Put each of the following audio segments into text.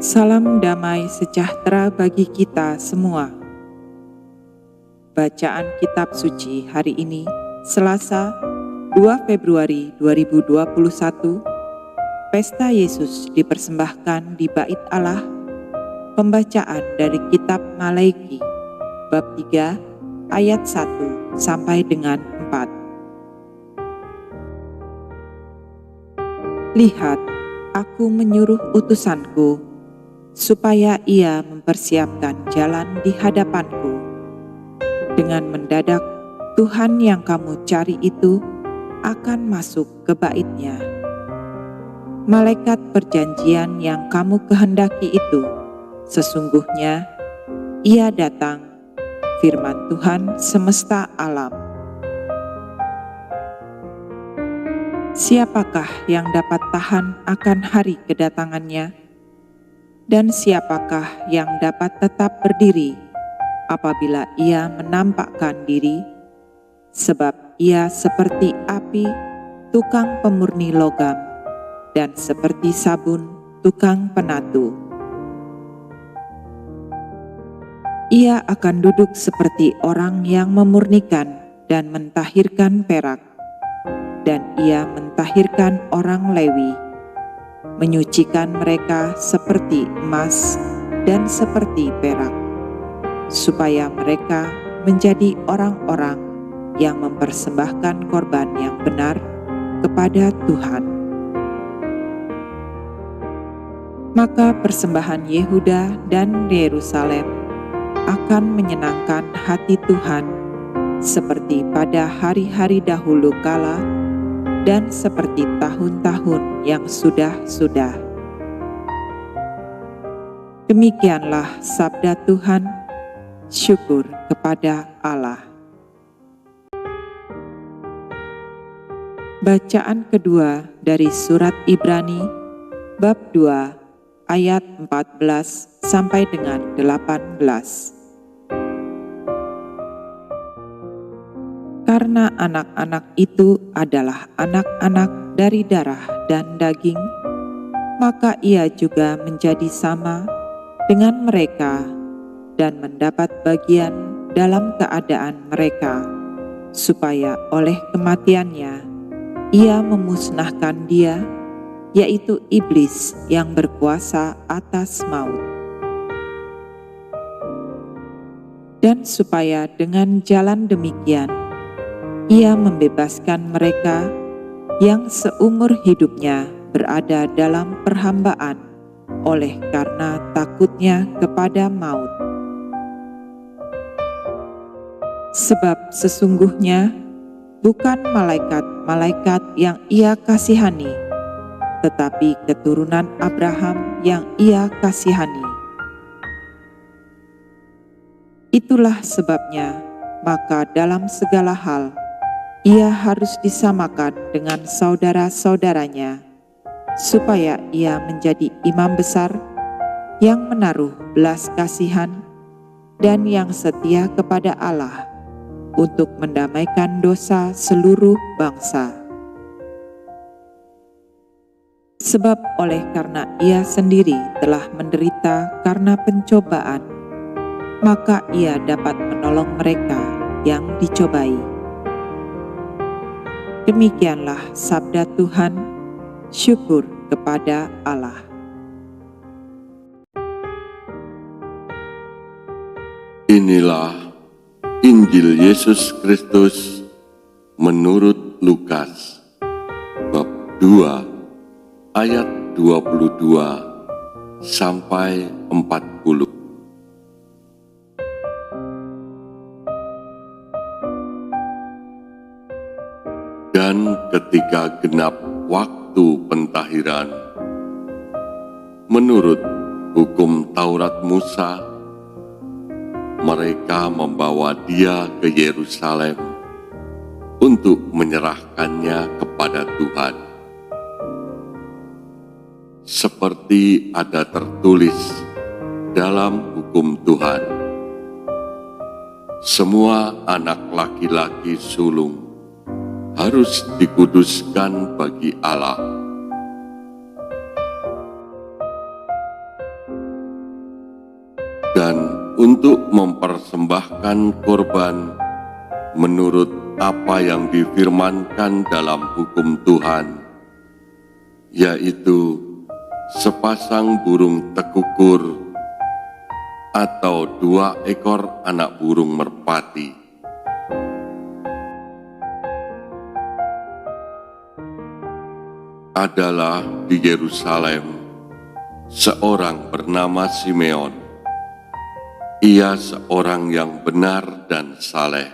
Salam damai sejahtera bagi kita semua. Bacaan Kitab Suci hari ini, Selasa, 2 Februari 2021, Pesta Yesus dipersembahkan di Bait Allah. Pembacaan dari Kitab Maleaki, bab 3, ayat 1 sampai dengan 4. Lihat, aku menyuruh utusanku, supaya ia mempersiapkan jalan di hadapanku. Dengan mendadak, Tuhan yang kamu cari itu akan masuk ke bait-Nya. Malaikat perjanjian yang kamu kehendaki itu, sesungguhnya ia datang, firman Tuhan semesta alam. Siapakah yang dapat tahan akan hari kedatangannya? Dan siapakah yang dapat tetap berdiri apabila ia menampakkan diri? Sebab ia seperti api, tukang pemurni logam, dan seperti sabun, tukang penatu. Ia akan duduk seperti orang yang memurnikan dan mentahirkan perak, dan ia mentahirkan orang Lewi, menyucikan mereka seperti emas dan seperti perak, supaya mereka menjadi orang-orang yang mempersembahkan korban yang benar kepada Tuhan. Maka persembahan Yehuda dan Yerusalem akan menyenangkan hati Tuhan, seperti pada hari-hari dahulu kala, dan seperti tahun-tahun yang sudah-sudah. Demikianlah sabda Tuhan, syukur kepada Allah. Bacaan kedua dari surat Ibrani, bab 2, ayat 14 sampai dengan 18. Karena anak-anak itu adalah anak-anak dari darah dan daging, maka ia juga menjadi sama dengan mereka dan mendapat bagian dalam keadaan mereka, supaya oleh kematiannya ia memusnahkan dia, yaitu iblis yang berkuasa atas maut. Dan supaya dengan jalan demikian ia membebaskan mereka yang seumur hidupnya berada dalam perhambaan oleh karena takutnya kepada maut. Sebab sesungguhnya bukan malaikat-malaikat yang ia kasihani, tetapi keturunan Abraham yang ia kasihani. Itulah sebabnya, maka dalam segala hal ia harus disamakan dengan saudara-saudaranya, supaya ia menjadi imam besar yang menaruh belas kasihan dan yang setia kepada Allah untuk mendamaikan dosa seluruh bangsa. Sebab oleh karena ia sendiri telah menderita karena pencobaan, maka ia dapat menolong mereka yang dicobai. Demikianlah sabda Tuhan, syukur kepada Allah. Inilah Injil Yesus Kristus menurut Lukas, bab 2, ayat 22 sampai 40. Dan ketika genap waktu pentahiran, menurut hukum Taurat Musa, mereka membawa dia ke Yerusalem untuk menyerahkannya kepada Tuhan. Seperti ada tertulis dalam hukum Tuhan, semua anak laki-laki sulung harus dikuduskan bagi Allah. dan untuk mempersembahkan korban menurut apa yang difirmankan dalam hukum Tuhan, yaitu sepasang burung tekukur atau 2 ekor anak burung merpati. Adalah di Yerusalem seorang bernama Simeon. Ia seorang yang benar dan saleh,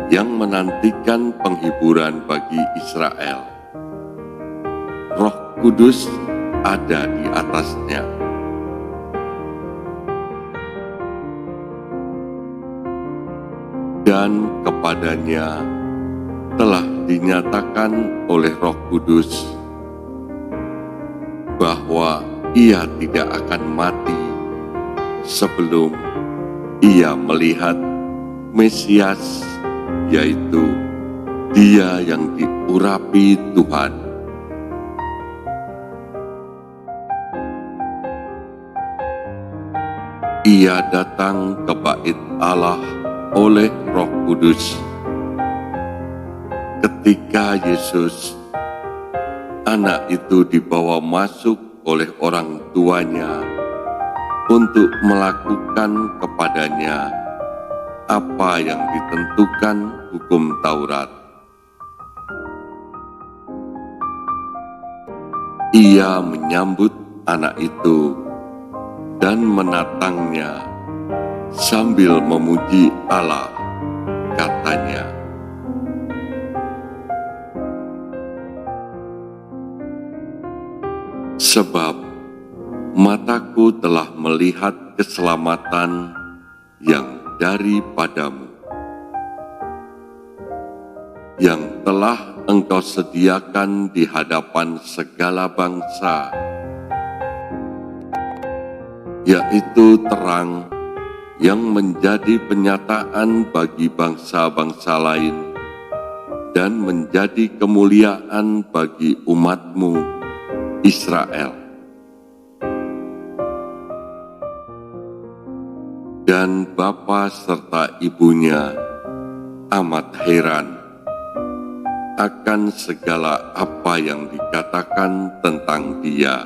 yang menantikan penghiburan bagi Israel. Roh Kudus ada di atasnya. Dan kepadanya telah dinyatakan oleh Roh Kudus bahwa ia tidak akan mati sebelum ia melihat Mesias, yaitu Dia yang diurapi Tuhan. Ia datang ke bait Allah oleh Roh Kudus ketika Yesus, anak itu, dibawa masuk oleh orang tuanya untuk melakukan kepadanya apa yang ditentukan hukum Taurat. Ia menyambut anak itu dan menatangnya sambil memuji Allah, katanya, "Sebab mataku telah melihat keselamatan yang daripadamu, yang telah Engkau sediakan di hadapan segala bangsa, yaitu terang yang menjadi penyataan bagi bangsa-bangsa lain dan menjadi kemuliaan bagi umat-Mu Israel." Dan bapa serta ibunya amat heran akan segala apa yang dikatakan tentang dia.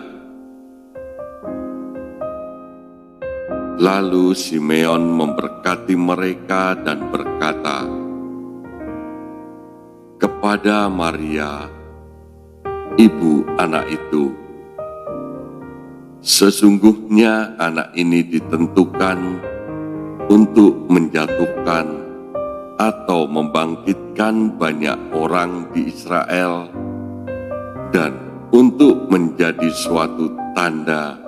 Lalu Simeon memberkati mereka dan berkata kepada Maria, ibu anak itu, "Sesungguhnya anak ini ditentukan untuk menjatuhkan atau membangkitkan banyak orang di Israel dan untuk menjadi suatu tanda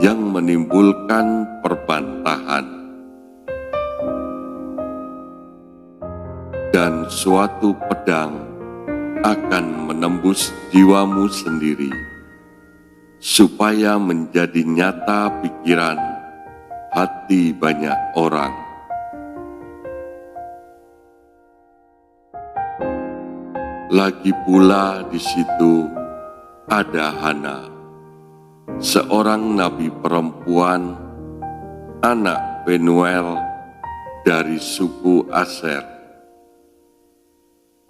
yang menimbulkan perbantahan dan suatu pedang akan menembus jiwamu sendiri, supaya menjadi nyata pikiran hati banyak orang." Lagi pula di situ ada Hana, seorang nabi perempuan, anak Penuel dari suku Aser.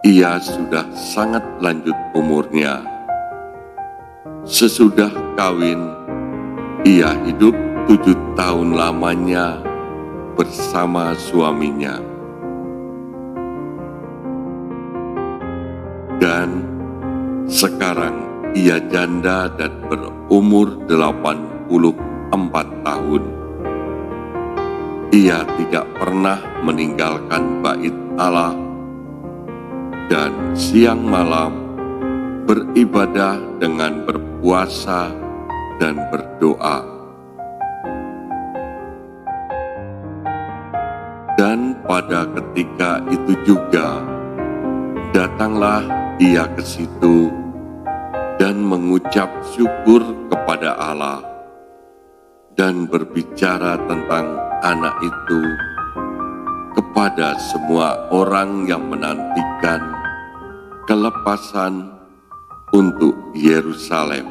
Ia sudah sangat lanjut umurnya. Sesudah kawin, ia hidup 7 tahun lamanya bersama suaminya. Dan sekarang ia janda dan berumur 84 tahun. Ia tidak pernah meninggalkan bait Allah dan siang malam beribadah dengan berpuasa dan berdoa. Dan pada ketika itu juga, datanglah ia ke situ dan mengucap syukur kepada Allah dan berbicara tentang anak itu kepada semua orang yang menantikan kelepasan untuk Yerusalem.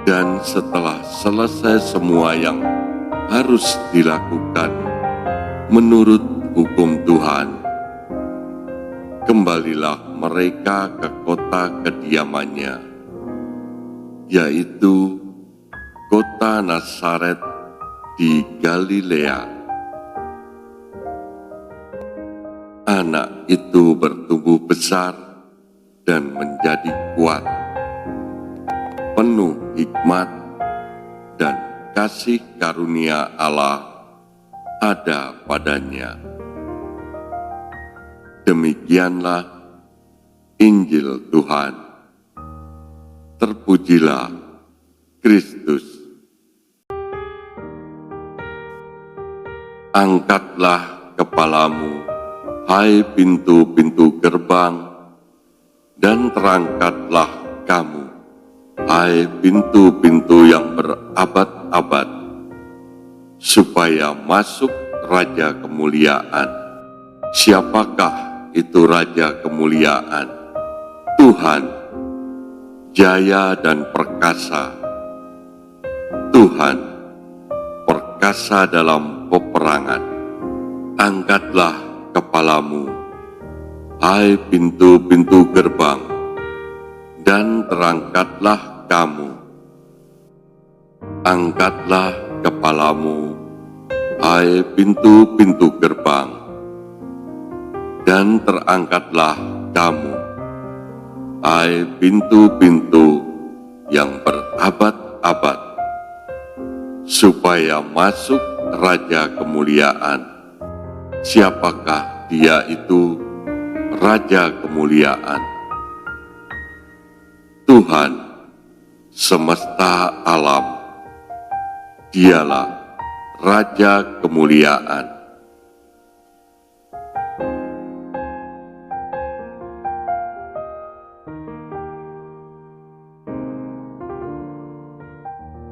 Dan setelah selesai semua yang harus dilakukan menurut hukum Tuhan, kembalilah mereka ke kota kediamannya, yaitu kota Nazaret di Galilea. Anak itu bertumbuh besar dan menjadi kuat, penuh hikmat dan kasih karunia Allah ada padanya. Demikianlah Injil Tuhan. Terpujilah Kristus. Angkatlah kepalamu, hai pintu-pintu gerbang, dan terangkatlah kamu, hai pintu-pintu yang berabad-abad, supaya masuk Raja Kemuliaan. Siapakah itu Raja Kemuliaan? Tuhan, jaya dan perkasa. Tuhan, perkasa dalam peperangan. Angkatlah kepalamu, hai pintu-pintu gerbang, dan terangkatlah kamu. Angkatlah kepalamu, hai pintu-pintu gerbang, dan terangkatlah kamu, hai pintu-pintu yang berabad-abad, supaya masuk Raja Kemuliaan. Siapakah dia itu, Raja Kemuliaan? Tuhan semesta alam, dialah Raja Kemuliaan.